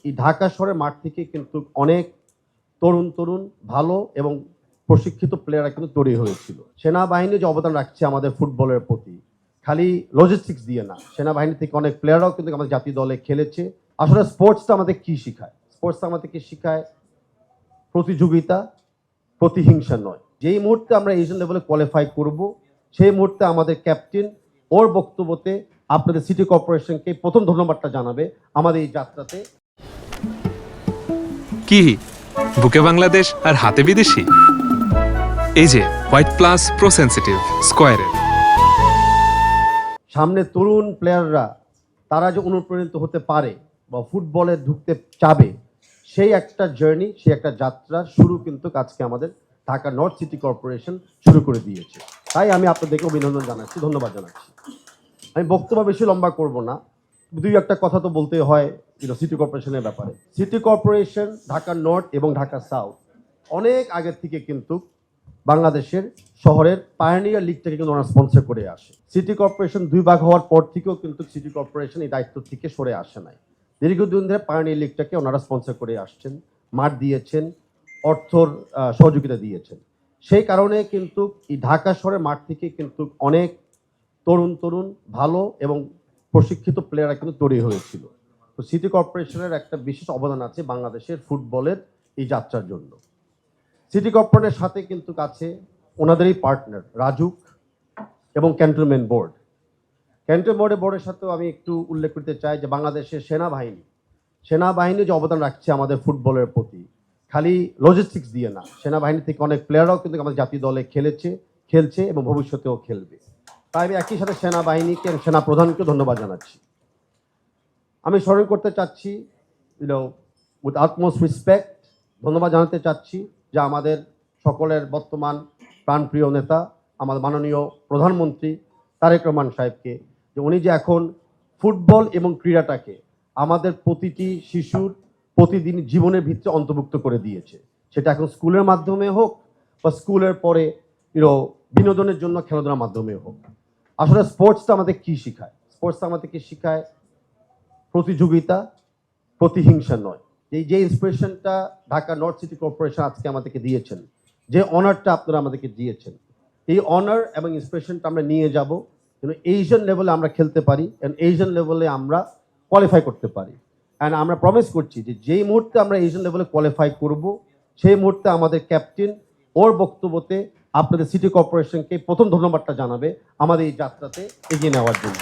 এই ঢাকা শহরের মাঠ থেকে কিন্তু অনেক তরুণ ভালো এবং প্রশিক্ষিত প্লেয়াররা কিন্তু তৈরি হয়েছিল। সেনাবাহিনী যে অবদান রাখছে আমাদের ফুটবলের প্রতি, খালি লজিস্টিক্স দিয়ে না, সেনাবাহিনী থেকে অনেক প্লেয়াররাও কিন্তু আমাদের জাতীয় দলে খেলেছে। আসলে স্পোর্টসটা আমাদের কি শিখায়? স্পোর্টসটা আমাদেরকে শিখায় প্রতিযোগিতা, প্রতিহিংসা নয়। যেই মুহূর্তে আমরা এশিয়ান লেভেলে কোয়ালিফাই করব, সেই মুহূর্তে আমাদের ক্যাপ্টেন ওর বক্তব্যতে আপনাদের সিটি কর্পোরেশনকে প্রথম ধন্যবাদটা জানাবে আমাদের এই যাত্রাতে। কি বুকে বাংলাদেশ আর হাতে বিদেশি? এই যে হোয়াইট প্লাস প্রো সেনসিটিভ স্কয়ারের সামনে তরুণ প্লেয়াররা তারা যে অনুপ্রাণিত হতে পারে বা ফুটবলে ঢুকতে চাবে, সেই একটা জার্নি, সেই একটা যাত্রা শুরু কিন্তু আজকে আমাদের ঢাকা নর্থ সিটি কর্পোরেশন শুরু করে দিয়েছে। তাই আমি আপনাদেরকে অভিনন্দন জানাচ্ছি, ধন্যবাদ জানাচ্ছি। আমি বক্তব্য বেশি লম্বা করব না, দুই একটা কথা তো বলতে হয় সিটি কর্পোরেশনের ব্যাপারে। সিটি কর্পোরেশন ঢাকা নর্থ এবং ঢাকা সাউথ অনেক আগের থেকে কিন্তু বাংলাদেশের শহরের পায়োনিয়ার লিগটাকে কিন্তু ওনারা স্পন্সর করে আসে। সিটি কর্পোরেশন 2 ভাগ হওয়ার পর থেকেও কিন্তু সিটি কর্পোরেশন এই দায়িত্ব থেকে সরে আসে নাই। দীর্ঘদিন ধরে পায়োনিয়ার লিগটাকে ওনারা স্পন্সর করে আসছেন, মাঠ দিয়েছেন, অর্থর সহযোগিতা দিয়েছেন। সেই কারণে কিন্তু এই ঢাকা শহরের মাঠ থেকে কিন্তু অনেক তরুণ ভালো এবং প্রশিক্ষিত প্লেয়াররা কিন্তু তৈরি হয়েছিল। তো সিটি কর্পোরেশনের একটা বিশেষ অবদান আছে বাংলাদেশের ফুটবলের এই যাত্রার জন্য। সিটি কর্পোরেশনের সাথে কিন্তু কাছে ওনাদেরই পার্টনার রাজুক এবং ক্যান্টনমেন্ট বোর্ড। ক্যান্টনমেন্ট বোর্ডের সাথেও আমি একটু উল্লেখ করতে চাই যে বাংলাদেশের সেনাবাহিনী যে অবদান রাখছে আমাদের ফুটবলের প্রতি, খালি লজিস্টিক্স দিয়ে না, সেনাবাহিনী থেকে অনেক প্লেয়াররাও কিন্তু আমাদের জাতীয় দলে খেলছে এবং ভবিষ্যতেও খেলবে। তাই আমি একই সাথে সেনাবাহিনীকে এবং সেনা প্রধানকে ধন্যবাদ জানাচ্ছি। আমি স্মরণ করতে চাচ্ছি উইথ আটমোস্ট রেসপেক্ট, ধন্যবাদ জানাতে চাচ্ছি যে আমাদের সকলের বর্তমান প্রাণপ্রিয় নেতা, আমাদের মাননীয় প্রধানমন্ত্রী তারেক রহমান সাহেবকে, যে উনি যে এখন ফুটবল এবং ক্রীড়াটাকে আমাদের প্রতিটি শিশুর প্রতিদিন জীবনের ভিতরে অন্তর্ভুক্ত করে দিয়েছে। সেটা এখন স্কুলের মাধ্যমে হোক বা স্কুলের পরে বিনোদনের জন্য খেলাধুলার মাধ্যমে হোক। আসলে স্পোর্টসটা আমাদের কি শিখায়? স্পোর্টসটা আমাদেরকে শিখায় প্রতিযোগিতা, প্রতিহিংসা নয়। যে ইন্সপিরেশনটা ঢাকা নর্থ সিটি কর্পোরেশন আজকে আমাদেরকে দিয়েছেন, যে অনারটা আপনারা আমাদেরকে দিয়েছেন, এই অনার এবং ইন্সপিরেশনটা আমরা নিয়ে যাব যেন এশিয়ান লেভেলে আমরা খেলতে পারি এবং এশিয়ান লেভেলে আমরা কোয়ালিফাই করতে পারি। অ্যান্ড আমরা প্রমিস করছি যে যেই মুহূর্তে আমরা এশিয়ান লেভেলে কোয়ালিফাই করব, সেই মুহূর্তে আমাদের ক্যাপ্টেন ওর বক্তব্যতে আপনাদের সিটি কর্পোরেশনকে প্রথম ধন্যবাদটা জানাবে আমাদের এই যাত্রাতে এগিয়ে নেওয়ার জন্য।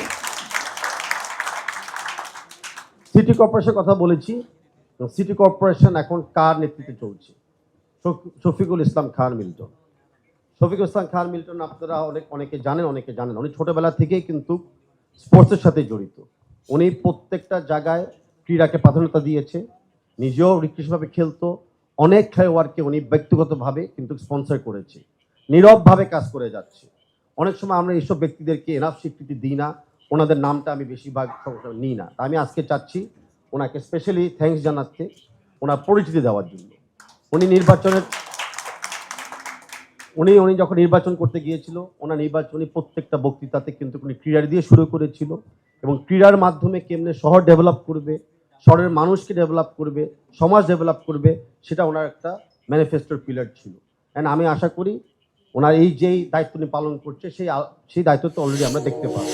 সিটি কর্পোরেশনের কথা বলেছি। সিটি কর্পোরেশন এখন কার নেতৃত্বে চলছে? শফিকুল ইসলাম খান মিল্টন। শফিকুল ইসলাম খান মিল্টন আপনারা অনেকে জানেন। উনি ছোটবেলা থেকেই কিন্তু স্পোর্টসের সাথে জড়িত। উনি প্রত্যেকটা জায়গায় ক্রীড়াকে প্রাধান্যতা দিয়েছে, নিজেও রিকৃষ্টভাবে খেলতো। অনেক খেলোয়াড়কে উনি ব্যক্তিগতভাবে কিন্তু স্পন্সর করেছে, নীরবভাবে কাজ করে যাচ্ছে। অনেক সময় আমরা এইসব ব্যক্তিদেরকে এনাফ স্বীকৃতি দিই না, ওনাদের নামটা আমি বেশিরভাগ নিই না। আমি আজকে চাচ্ছি ওনাকে স্পেশালি থ্যাঙ্কস জানাতে, ওনার পরিচিতি দেওয়ার জন্য। উনি যখন নির্বাচন করতে গিয়েছিল, ওনার নির্বাচনী প্রত্যেকটা বক্তৃতাতে কিন্তু উনি ক্রীড়া দিয়ে শুরু করেছিল এবং ক্রীড়ার মাধ্যমে কেমনে শহর ডেভেলপ করবে, শহরের মানুষকে ডেভেলপ করবে, সমাজ ডেভেলপ করবে, সেটা ওনার একটা ম্যানিফেস্টোর পিলার ছিল। অ্যান্ড আমি আশা করি ওনার এই যেই দায়িত্ব উনি পালন করছে, সেই দায়িত্ব তো অলরেডি আমরা দেখতে পাবো।